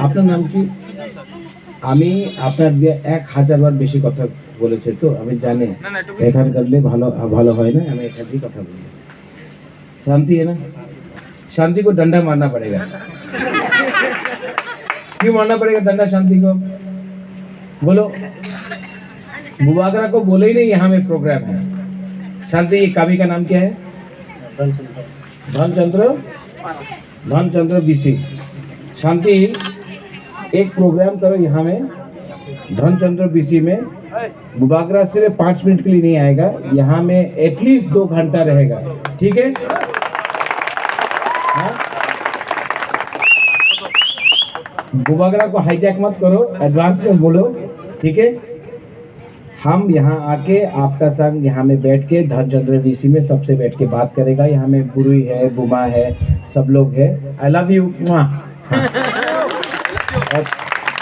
আপনার নাম কি? আমি আপনার দিয়ে 1000 বার বেশি কথা বলেছে তো আমি জানি এখান করলে ভালো ভালো হয় না আমি এখান দিয়ে কথা বলি शांति है ना शांति को डंडा मारना पड़ेगा क्यों मारना पड़ेगा डंडा शांति को बोलो बुबागरा को बोले ही नहीं यहाँ में प्रोग्राम है शांति कावी का नाम क्या है धनचंद्र बीसी शांति एक प्रोग्राम करो यहाँ में धनचंद्र बीसी में बुबागरा सिर्फ 5 मिनट के लिए नहीं आएगा यहाँ में एटलीस्ट 2 घंटा रहेगा ठीक है बुबागरा को हाईजैक मत करो एडवांस में बोलो ठीक है हम यहाँ आके आपका संग यहाँ में बैठ के धनचंद्र बीसी में सबसे बैठ के बात करेगा यहाँ में बुरुई है बुमा है सब लोग है आई लव यू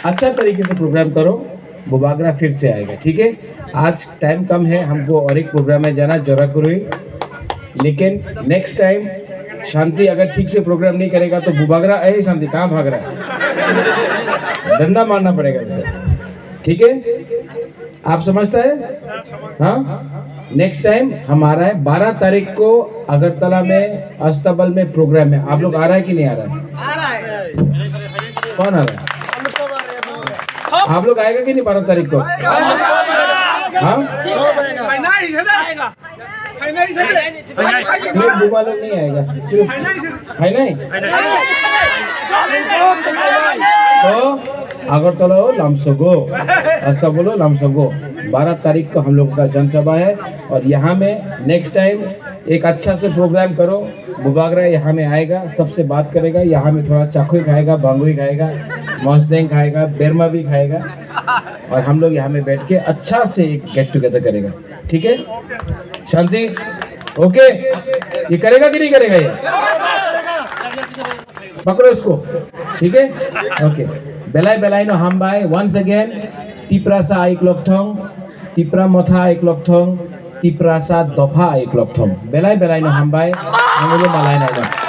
अच्छा तरीके से प्रोग्राम करो बुबागरा फिर से आएगा ठीक है आज टाइम कम है हमको और एक प्रोग्राम में जाना जोराकुरुई लेकिन नेक्स्ट टाइम शांति अगर ठीक से प्रोग्राम नहीं करेगा तो बुबागरा अरे शांति कहाँ भाग रहा है डंडा मारना पड़ेगा ठीक है आप समझता है हाँ नेक्स्ट टाइम हमारा है 12 तारीख को अगरतला में अस्तबल में प्रोग्राम है आप लोग आ रहा है कि नहीं आ रहा है कौन आ रहा है आप लोग आएगा कि नहीं 12 तारीख को हाँ बुबा लोग नहीं आएगा है नहीं तो अगरतला हो लामसोगो ऐसा बोलो लामसोगो 12 तारीख को हम लोग का जनसभा है और यहाँ में नेक्स्ट टाइम एक अच्छा से प्रोग्राम करो बुबागरा यहाँ में आएगा सबसे बात करेगा यहाँ में थोड़ा चाकुई खाएगा बांगुई खाएगा मौसदेंग खाएगा बेरमा भी खाएगा और हम लोग यहाँ में बैठ के अच्छा से एक गेट टुगेदर करेगा ठीक है शांति ओके ये करेगा कि नहीं करेगा ये पकड़ो इसको ठीक है ओके बेलाई नो हम बाय वंस अगेन तिप्रासा आइक लोकथोंग तिप्रा मोथा आइक लोकथोंग तिप्रासा दफा आइक लोकथोंग बेलाई नो हम बाय आंगुलो मालाई ना